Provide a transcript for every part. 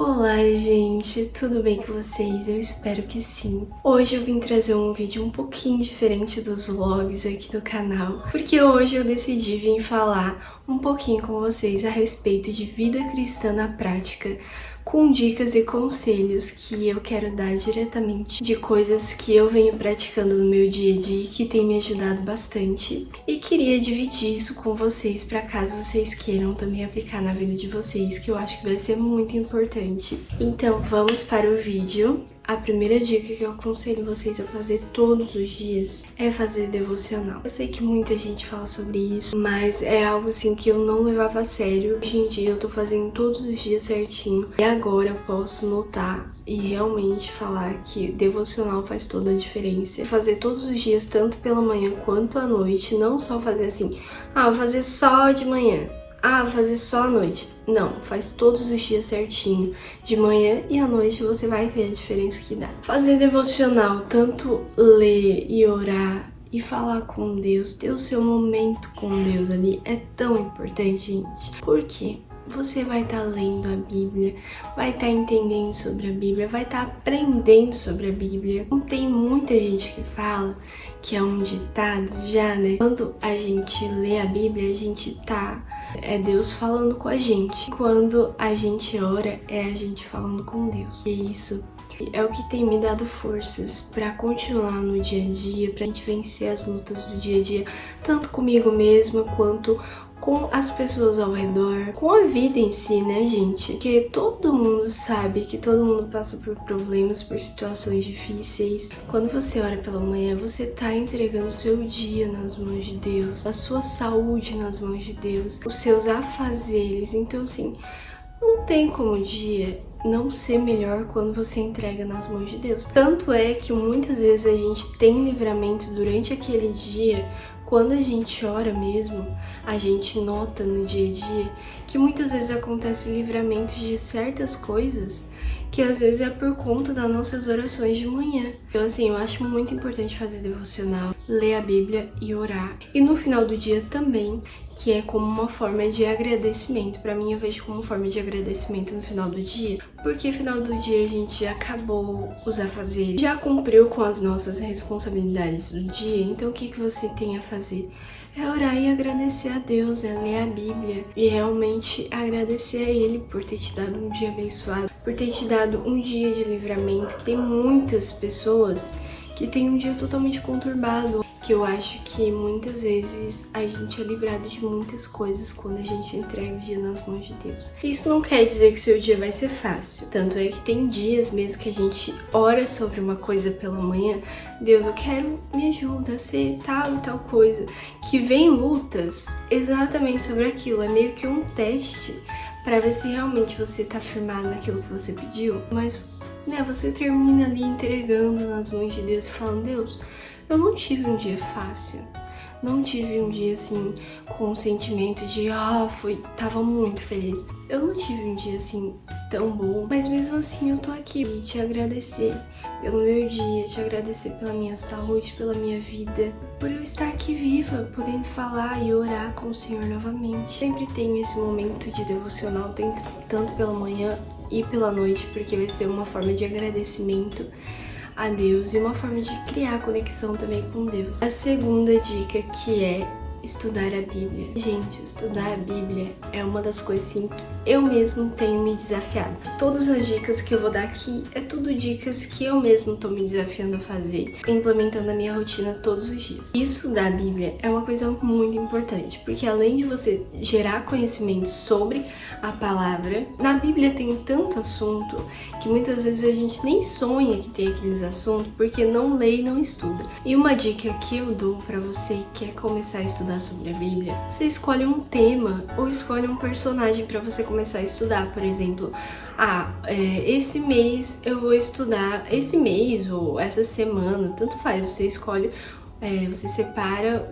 Olá, gente, tudo bem com vocês? Eu espero que sim. Hoje eu vim trazer um vídeo um pouquinho diferente dos vlogs aqui do canal, porque hoje eu decidi vir falar um pouquinho com vocês a respeito de vida cristã na prática, com dicas e conselhos que eu quero dar diretamente de coisas que eu venho praticando no meu dia a dia e que tem me ajudado bastante. E queria dividir isso com vocês para caso vocês queiram também aplicar na vida de vocês, que eu acho que vai ser muito importante. Então vamos para o vídeo. A primeira dica que eu aconselho vocês a fazer todos os dias é fazer devocional. Eu sei que muita gente fala sobre isso, mas é algo assim que eu não levava a sério. Hoje em dia eu tô fazendo todos os dias certinho e agora eu posso notar e realmente falar que devocional faz toda a diferença. Fazer todos os dias, tanto pela manhã quanto à noite, não só fazer assim, vou fazer só de manhã. Vou fazer só à noite. Não, faz todos os dias certinho. De manhã e à noite você vai ver a diferença que dá. Fazer devocional, tanto ler e orar e falar com Deus, ter o seu momento com Deus ali, é tão importante, gente. Por quê? Você vai estar lendo a Bíblia, vai estar entendendo sobre a Bíblia, vai estar aprendendo sobre a Bíblia. Não tem muita gente que fala que é um ditado já, né? Quando a gente lê a Bíblia, a gente é Deus falando com a gente. Quando a gente ora, é a gente falando com Deus. E isso é o que tem me dado forças para continuar no dia a dia, pra gente vencer as lutas do dia a dia, tanto comigo mesma quanto com as pessoas ao redor, com a vida em si, né, gente? Porque todo mundo sabe que todo mundo passa por problemas, por situações difíceis. Quando você ora pela manhã, você tá entregando o seu dia nas mãos de Deus, a sua saúde nas mãos de Deus, os seus afazeres. Então, assim, não tem como o dia não ser melhor quando você entrega nas mãos de Deus. Tanto é que muitas vezes a gente tem livramento durante aquele dia. Quando a gente ora mesmo, a gente nota no dia a dia que muitas vezes acontece livramento de certas coisas que às vezes é por conta das nossas orações de manhã. Então assim, eu acho muito importante fazer devocional, ler a Bíblia e orar. E no final do dia também, que é como uma forma de agradecimento. Pra mim, eu vejo como forma de agradecimento no final do dia, porque no final do dia a gente já acabou os afazeres, já cumpriu com as nossas responsabilidades do dia, então o que você tem a fazer? É orar e agradecer a Deus, é ler a Bíblia e realmente agradecer a Ele por ter te dado um dia abençoado, por ter te dado um dia de livramento, que tem muitas pessoas que tem um dia totalmente conturbado, que eu acho que muitas vezes a gente é livrado de muitas coisas quando a gente entrega o dia nas mãos de Deus. Isso não quer dizer que seu dia vai ser fácil, tanto é que tem dias mesmo que a gente ora sobre uma coisa pela manhã, Deus, eu quero, me ajuda a ser tal e tal coisa, que vem lutas exatamente sobre aquilo, é meio que um teste para ver se realmente você tá firmado naquilo que você pediu, mas você termina ali entregando nas mãos de Deus e falando, Deus, eu não tive um dia fácil, não tive um dia assim com um sentimento de tava muito feliz. Eu não tive um dia assim tão bom, mas mesmo assim eu tô aqui e te agradecer pelo meu dia, te agradecer pela minha saúde, pela minha vida, por eu estar aqui viva, podendo falar e orar com o Senhor novamente. Sempre tenho esse momento de devocional, tanto pela manhã e pela noite, porque vai ser uma forma de agradecimento a Deus e uma forma de criar conexão também com Deus. A segunda dica, que é estudar a Bíblia. Gente, estudar a Bíblia é uma das coisas assim que eu mesmo tenho me desafiado. Todas as dicas que eu vou dar aqui é tudo dicas que eu mesmo tô me desafiando a fazer, implementando a minha rotina todos os dias. E estudar a Bíblia é uma coisa muito importante, porque além de você gerar conhecimento sobre a palavra, na Bíblia tem tanto assunto que muitas vezes a gente nem sonha que tem aqueles assuntos porque não lê e não estuda. E uma dica que eu dou pra você que quer começar a estudar sobre a Bíblia, você escolhe um tema ou escolhe um personagem para você começar a estudar. Por exemplo, esse mês eu vou estudar, esse mês ou essa semana, tanto faz, você escolhe, você separa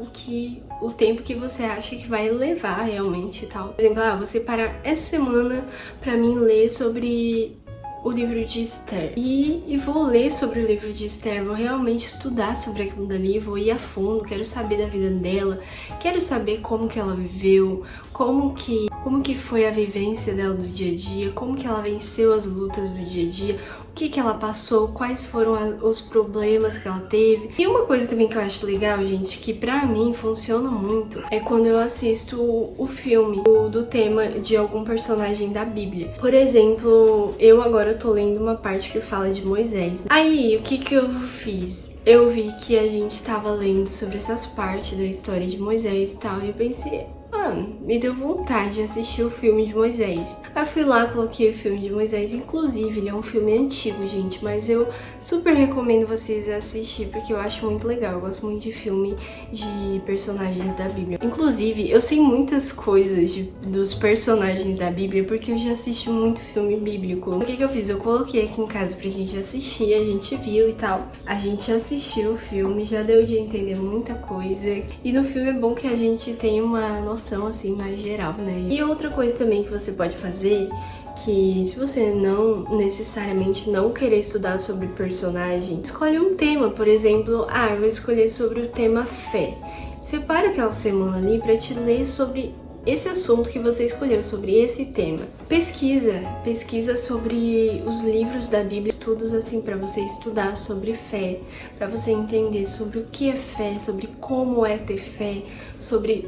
o tempo que você acha que vai levar realmente e tal. Por exemplo, vou separar essa semana para mim ler sobre o livro de Esther. E vou ler sobre o livro de Esther, vou realmente estudar sobre aquilo dali, vou ir a fundo, quero saber da vida dela, quero saber como que ela viveu, como que como que foi a vivência dela do dia a dia, como que ela venceu as lutas do dia a dia, o que ela passou, quais foram os problemas que ela teve. E uma coisa também que eu acho legal, gente, que pra mim funciona muito, é quando eu assisto o filme do tema de algum personagem da Bíblia. Por exemplo, eu agora tô lendo uma parte que fala de Moisés. Aí, o que eu fiz? Eu vi que a gente tava lendo sobre essas partes da história de Moisés e tal, e eu pensei, me deu vontade de assistir o filme de Moisés. Aí eu fui lá, coloquei o filme de Moisés, inclusive ele é um filme antigo, gente, mas eu super recomendo vocês assistir porque eu acho muito legal, eu gosto muito de filme de personagens da Bíblia. Inclusive, eu sei muitas coisas dos personagens da Bíblia porque eu já assisti muito filme bíblico. O que eu fiz? Eu coloquei aqui em casa pra gente assistir, a gente viu e tal. A gente assistiu o filme, já deu de entender muita coisa. E no filme é bom que a gente tem uma noção assim mais geral, né? E outra coisa também que você pode fazer, que se você não necessariamente não querer estudar sobre personagem, escolhe um tema, por exemplo, eu vou escolher sobre o tema fé. Separa aquela semana ali para te ler sobre esse assunto que você escolheu, sobre esse tema. Pesquisa sobre os livros da Bíblia, estudos assim para você estudar sobre fé, para você entender sobre o que é fé, sobre como é ter fé, sobre,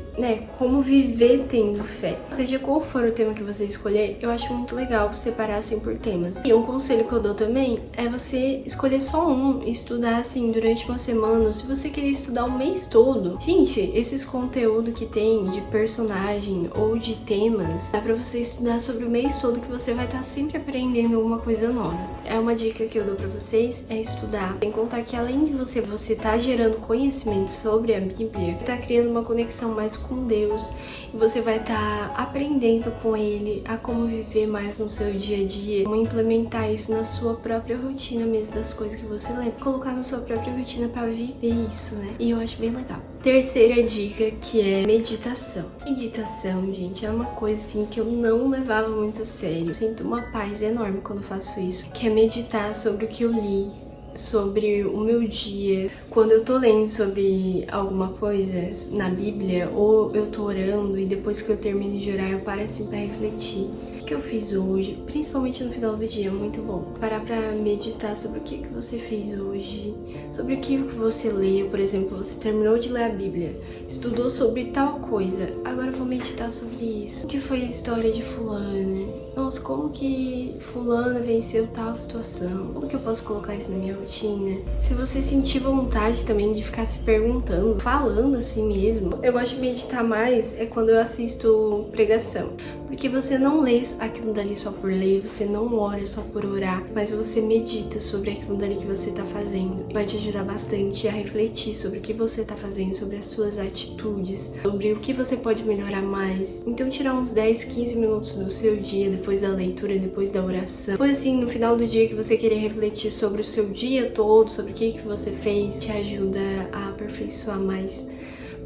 como viver tendo fé. Seja qual for o tema que você escolher, eu acho muito legal separar assim por temas. E um conselho que eu dou também é você escolher só um, estudar assim durante uma semana, ou se você querer estudar o mês todo. Gente, esses conteúdos que tem de personagem ou de temas, dá pra você estudar sobre o mês todo que você vai estar sempre aprendendo alguma coisa nova. É uma dica que eu dou pra vocês, é estudar. Sem contar que além de você tá gerando conhecimento sobre a Bíblia, tá criando uma conexão mais com Deus e você vai estar aprendendo com Ele a como viver mais no seu dia a dia, como implementar isso na sua própria rotina mesmo, das coisas que você lê, colocar na sua própria rotina pra viver isso, né? E eu acho bem legal. Terceira dica, que é meditação. Meditação, gente, é uma coisa assim que eu não levava muito a sério. Eu sinto uma paz enorme quando faço isso, que é meditar sobre o que eu li, sobre o meu dia. Quando eu tô lendo sobre alguma coisa na Bíblia, ou eu tô orando e depois que eu termino de orar eu paro assim pra refletir. O que eu fiz hoje, principalmente no final do dia, é muito bom. Parar pra meditar sobre o que você fez hoje, sobre o que você leu. Por exemplo, você terminou de ler a Bíblia, estudou sobre tal coisa, agora eu vou meditar sobre isso. O que foi a história de fulana? Nossa, como que fulana venceu tal situação? Como que eu posso colocar isso na minha rotina? Se você sentir vontade também de ficar se perguntando, falando assim mesmo. Eu gosto de meditar mais quando eu assisto pregação, porque você não lê aquilo dali só por ler, você não ora só por orar, mas você medita sobre aquilo dali que você tá fazendo. Vai te ajudar bastante a refletir sobre o que você tá fazendo, sobre as suas atitudes, sobre o que você pode melhorar mais. Então tirar uns 10, 15 minutos do seu dia, depois da leitura, depois da oração. Depois assim, no final do dia que você querer refletir sobre o seu dia todo, sobre o que você fez, te ajuda a aperfeiçoar mais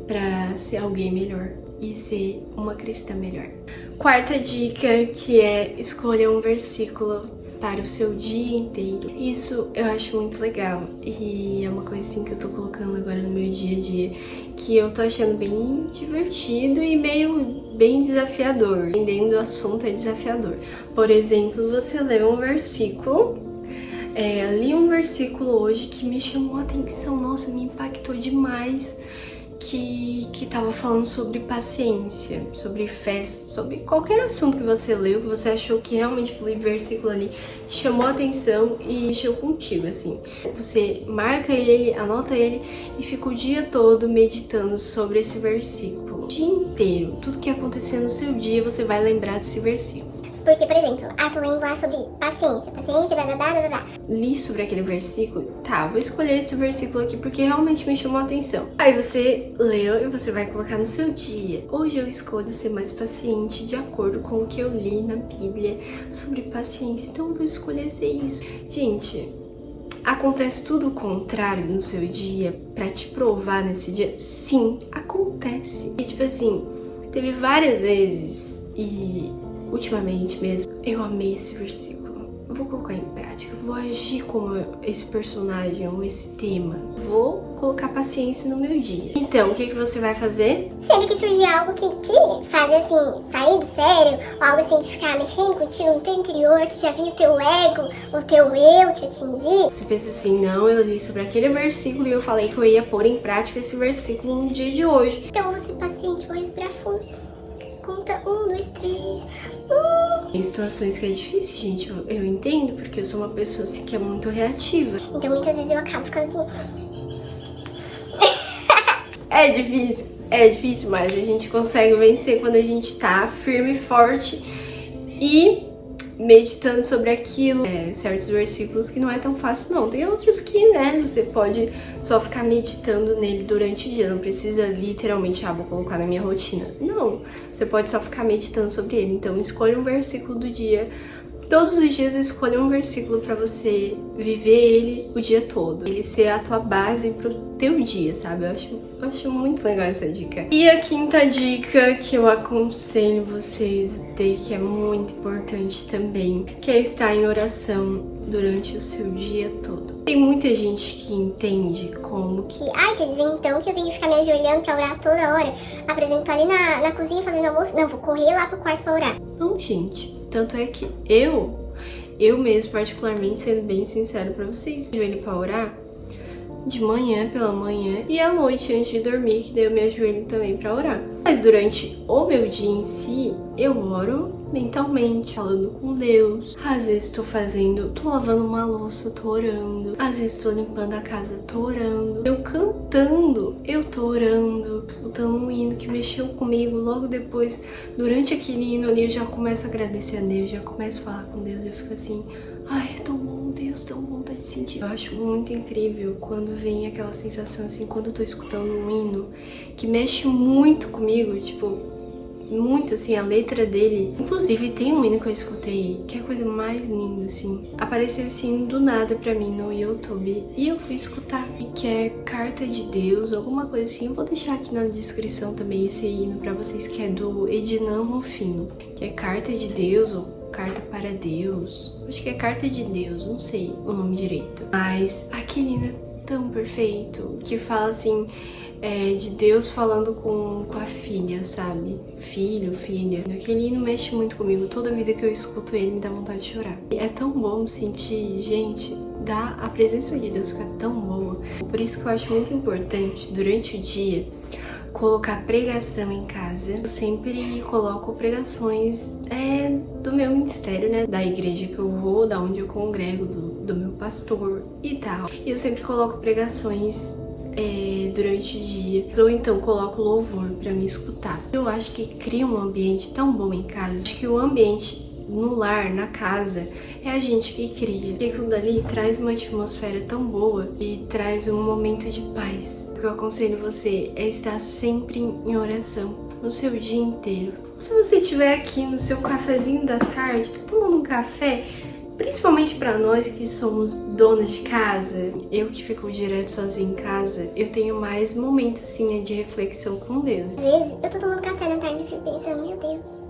pra ser alguém melhor e ser uma cristã melhor. Quarta dica, que é escolha um versículo para o seu dia inteiro. Isso eu acho muito legal e é uma coisa assim que eu tô colocando agora no meu dia a dia, que eu tô achando bem divertido e bem desafiador. Entendendo o assunto é desafiador. Por exemplo, você lê um versículo. Li um versículo hoje que me chamou a atenção, nossa, me impactou demais, que tava falando sobre paciência, sobre fé, sobre qualquer assunto que você leu, que você achou que realmente aquele versículo ali te chamou a atenção e mexeu contigo, assim. Você marca ele, anota ele e fica o dia todo meditando sobre esse versículo. O dia inteiro, tudo que acontecer no seu dia, você vai lembrar desse versículo. Porque, por exemplo, tô lendo lá sobre paciência, blá. Li sobre aquele versículo, vou escolher esse versículo aqui porque realmente me chamou a atenção. Aí você leu e você vai colocar no seu dia. Hoje eu escolho ser mais paciente de acordo com o que eu li na Bíblia sobre paciência, então eu vou escolher ser isso. Gente, acontece tudo o contrário no seu dia pra te provar nesse dia? Sim, acontece. E tipo assim, teve várias vezes e ultimamente mesmo, eu amei esse versículo. Eu vou colocar em prática. prática, vou agir como esse personagem ou esse tema. Vou colocar paciência no meu dia. Então, o que você vai fazer? Sempre que surgir algo que te faz assim, sair do sério, ou algo assim de ficar mexendo contigo no teu interior, que já viu o teu ego, o teu eu te atingir. Você pensa assim, não, eu li sobre aquele versículo e eu falei que eu ia pôr em prática esse versículo no dia de hoje. Então, vou ser paciente, vou respirar fundo. Conta 1, 2, 3. Tem situações que é difícil, gente, eu entendo, porque eu sou uma pessoa assim que é muito reativa. Então, muitas vezes eu acabo ficando assim. É difícil, mas a gente consegue vencer quando a gente tá firme e forte e meditando sobre aquilo. Certos versículos que não é tão fácil não. Tem outros que, né, você pode só ficar meditando nele durante o dia. Não precisa literalmente, vou colocar na minha rotina. Não, você pode só ficar meditando sobre ele. Então escolha um versículo do dia. Todos os dias escolha um versículo pra você viver ele o dia todo. Ele ser a tua base pro teu dia, sabe? Eu acho muito legal essa dica. E a quinta dica que eu aconselho vocês a ter, que é muito importante também, que é estar em oração durante o seu dia todo. Tem muita gente que entende como que... Quer dizer então que eu tenho que ficar me ajoelhando pra orar toda hora? Por exemplo, tô ali na cozinha fazendo almoço. Não, vou correr lá pro quarto pra orar. Não, gente. Tanto é que eu mesmo, particularmente, sendo bem sincero pra vocês, ajoelho pra orar de manhã, pela manhã, e à noite, antes de dormir, que daí eu me ajoelho também pra orar. Mas durante o meu dia em si, eu oro mentalmente, falando com Deus. Às vezes tô lavando uma louça, tô orando. Às vezes tô limpando a casa, tô orando. Eu cantando, eu tô orando, escutando um hino que mexeu comigo. Logo depois, durante aquele hino ali, eu já começo a agradecer a Deus, já começo a falar com Deus. Eu fico assim, ai, é tão bom, Deus, tão bom tá te sentir. Eu acho muito incrível quando vem aquela sensação assim, quando eu tô escutando um hino que mexe muito comigo, tipo, muito assim, a letra dele. Inclusive tem um hino que eu escutei que é a coisa mais linda, assim. Apareceu esse hino do nada pra mim no YouTube e eu fui escutar, que é Carta de Deus, alguma coisa assim. Eu vou deixar aqui na descrição também esse hino pra vocês, que é do Ednan Rufino, que é Carta de Deus ou Carta para Deus. Acho que é Carta de Deus, não sei o nome direito. Mas aquele hino é tão perfeito, que fala assim, de Deus falando com a filha, sabe? Filho, filha. Aquele hino mexe muito comigo. Toda vida que eu escuto ele me dá vontade de chorar. É tão bom sentir, gente, a presença de Deus fica tão boa. Por isso que eu acho muito importante, durante o dia, colocar pregação em casa. Eu sempre coloco pregações do meu ministério, né? Da igreja que eu vou, da onde eu congrego, do meu pastor e tal. E eu sempre coloco pregações durante o dia, ou então coloco louvor pra me escutar. Eu acho que cria um ambiente tão bom em casa. Acho que o ambiente no lar, na casa, é a gente que cria. E aquilo dali traz uma atmosfera tão boa e traz um momento de paz. O que eu aconselho você é estar sempre em oração, no seu dia inteiro. Se você estiver aqui no seu cafezinho da tarde, tá tomando um café, principalmente pra nós que somos donas de casa, eu que fico direto sozinha em casa, eu tenho mais momentos assim, de reflexão com Deus. Às vezes eu tô tomando café na tarde e fico pensando, meu Deus,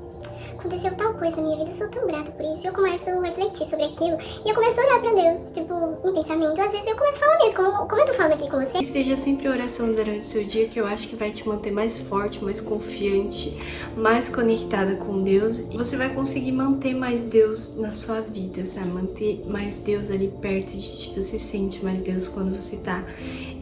aconteceu tal coisa na minha vida, eu sou tão grata por isso. Eu começo a refletir sobre aquilo e eu começo a orar pra Deus, tipo, em pensamento. Às vezes eu começo a falar mesmo, como eu tô falando aqui com você. Esteja sempre em oração durante o seu dia, que eu acho que vai te manter mais forte, mais confiante, mais conectada com Deus. E você vai conseguir manter mais Deus na sua vida, sabe? Manter mais Deus ali perto de ti. Você sente mais Deus quando você tá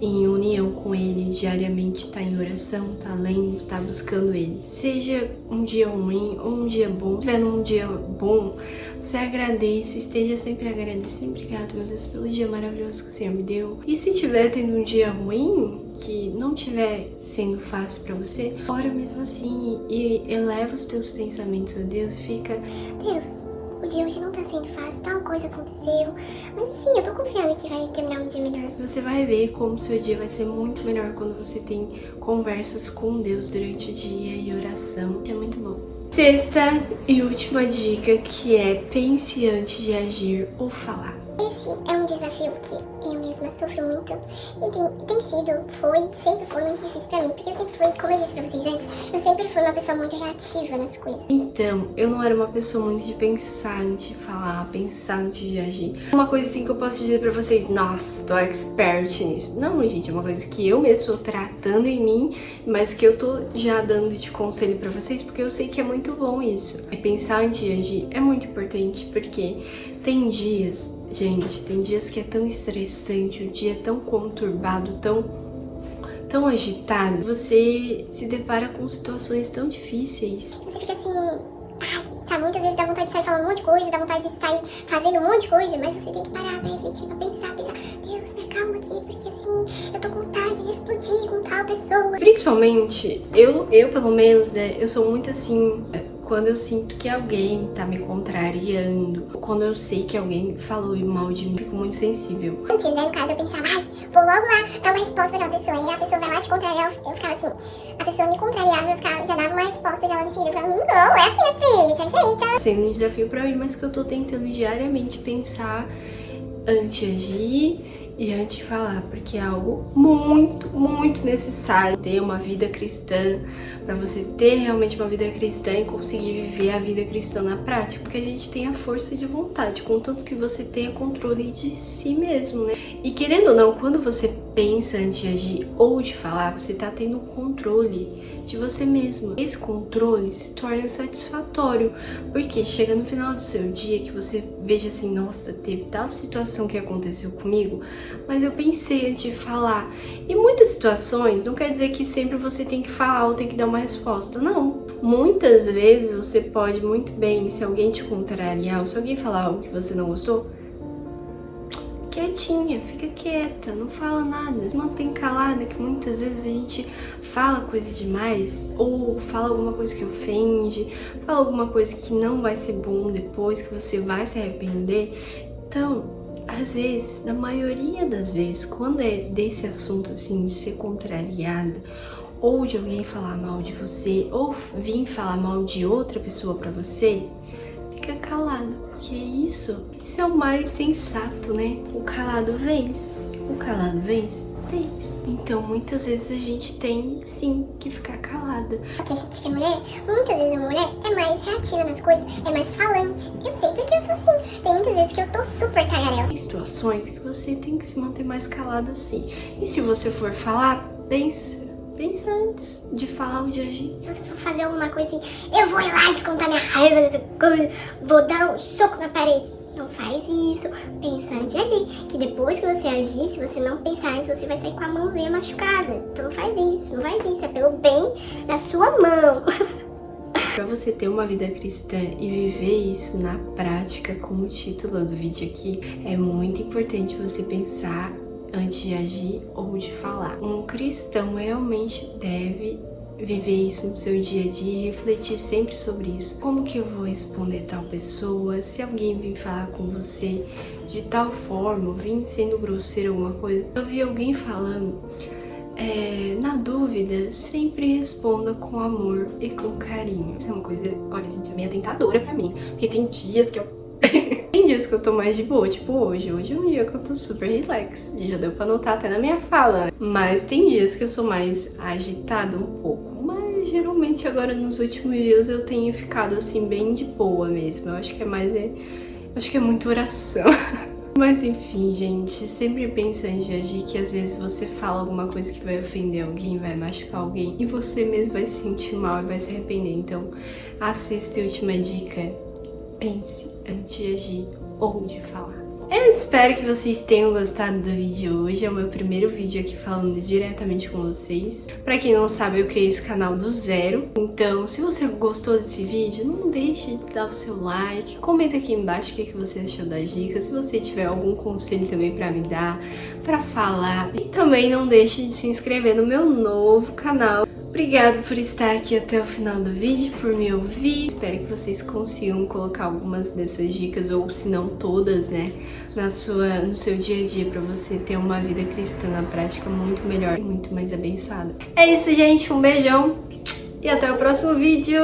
em união com Ele, diariamente tá em oração, tá lendo, tá buscando Ele. Seja um dia ruim ou um dia bom, se tiver num dia bom, você agradeça, esteja sempre agradecendo. Obrigado, meu Deus, pelo dia maravilhoso que o Senhor me deu. E se tiver tendo um dia ruim, que não tiver sendo fácil pra você, ora mesmo assim e eleva os teus pensamentos a Deus e fica, Deus, o dia hoje não tá sendo fácil, tal coisa aconteceu, mas assim, eu tô confiando que vai terminar um dia melhor. Você vai ver como o seu dia vai ser muito melhor quando você tem conversas com Deus durante o dia e oração. É muito bom. Sexta e última dica, que é pense antes de agir ou falar. Esse é um desafio que eu mesmo coisas, mas sofro muito. E tem sido, sempre foi muito difícil pra mim, porque eu sempre fui, como eu disse pra vocês antes, eu sempre fui uma pessoa muito reativa nas coisas. Então, eu não era uma pessoa muito de pensar antes de falar, pensar antes de agir. Uma coisa assim que eu posso dizer pra vocês, nossa, tô expert nisso. Não, gente, é uma coisa que eu mesmo tô tratando em mim, mas que eu tô já dando de conselho pra vocês, porque eu sei que é muito bom isso. E pensar antes de agir é muito importante, porque tem dias, gente, tem dias que é tão estressante, o dia é tão conturbado, tão agitado, você se depara com situações tão difíceis. Você fica assim, sabe, muitas vezes dá vontade de sair falando um monte de coisa, dá vontade de sair fazendo um monte de coisa, mas você tem que parar pra refletir, pra pensar, Deus, me acalma aqui, porque assim, eu tô com vontade de explodir com tal pessoa. Principalmente, eu pelo menos, né, eu sou muito assim, quando eu sinto que alguém tá me contrariando, quando eu sei que alguém falou mal de mim, eu fico muito sensível. Antes, né, no caso, eu pensava, vou logo lá dar uma resposta pra aquela pessoa, e a pessoa vai lá te contrariar, eu ficava assim, a pessoa me contrariava, já dava uma resposta, já lá em seguida, eu falava, não, é assim, meu filho, te ajeita. Sendo um desafio pra mim, mas que eu tô tentando diariamente pensar antes de agir e antes de falar, porque é algo muito, muito necessário ter uma vida cristã, pra você ter realmente uma vida cristã e conseguir viver a vida cristã na prática, porque a gente tem a força de vontade, contanto que você tenha controle de si mesmo, né? E querendo ou não, quando você pensa antes de agir ou de falar, você tá tendo controle de você mesmo. Esse controle se torna satisfatório, porque chega no final do seu dia que você veja assim, nossa, teve tal situação que aconteceu comigo, mas eu pensei antes de falar. E muitas situações, não quer dizer que sempre você tem que falar ou tem que dar uma resposta, não. Muitas vezes você pode muito bem, se alguém te contrariar ou se alguém falar algo que você não gostou, quietinha, fica quieta, não fala nada, se mantém calada, que muitas vezes a gente fala coisa demais, ou fala alguma coisa que ofende, fala alguma coisa que não vai ser bom depois, que você vai se arrepender. Então, às vezes, na maioria das vezes, quando é desse assunto assim, de ser contrariada, ou de alguém falar mal de você, ou vir falar mal de outra pessoa pra você, fica calada. Porque isso é o mais sensato, né? O calado vence. O calado vence? Vence. Então, muitas vezes a gente tem, sim, que ficar calada. Porque a gente é mulher, muitas vezes a mulher é mais reativa nas coisas, é mais falante. Eu sei porque eu sou assim. Tem muitas vezes que eu tô super tagarela. Tem situações que você tem que se manter mais calada, sim. E se você for falar, pensa antes de falar ou de agir. Se você for fazer alguma coisa assim, eu vou ir lá descontar minha raiva nessa coisa, vou dar um soco na parede. Não faz isso, pensa antes de agir. Que depois que você agir, se você não pensar antes, você vai sair com a mãozinha machucada. Então não faz isso, é pelo bem da sua mão. Para você ter uma vida cristã e viver isso na prática, como o título do vídeo aqui, é muito importante você pensar antes de agir ou de falar. Um cristão realmente deve viver isso no seu dia a dia e refletir sempre sobre isso. Como que eu vou responder tal pessoa? Se alguém vir falar com você de tal forma, vir sendo grosseiro alguma coisa. Eu vi alguém falando, na dúvida, sempre responda com amor e com carinho. Isso é uma coisa, olha gente, é meio tentadora pra mim, porque tem dias que eu tem dias que eu tô mais de boa, tipo hoje. Hoje é um dia que eu tô super relax. Já deu pra notar até na minha fala. Mas tem dias que eu sou mais agitada um pouco. Mas geralmente agora nos últimos dias eu tenho ficado assim bem de boa mesmo. Eu acho que acho que é muita oração. Mas enfim, gente, sempre pensa antes de agir que às vezes você fala alguma coisa que vai ofender alguém, vai machucar alguém, e você mesmo vai se sentir mal e vai se arrepender. Então, a sexta e última dica é: pense antes de agir ou de falar. Eu espero que vocês tenham gostado do vídeo hoje. É o meu primeiro vídeo aqui falando diretamente com vocês. Pra quem não sabe, eu criei esse canal do zero. Então, se você gostou desse vídeo, não deixe de dar o seu like. Comenta aqui embaixo o que você achou das dicas. Se você tiver algum conselho também pra me dar, pra falar. E também não deixe de se inscrever no meu novo canal. Obrigada por estar aqui até o final do vídeo, por me ouvir. Espero que vocês consigam colocar algumas dessas dicas, ou se não todas, né, no seu dia a dia, pra você ter uma vida cristã na prática muito melhor e muito mais abençoada. É isso, gente. Um beijão e até o próximo vídeo!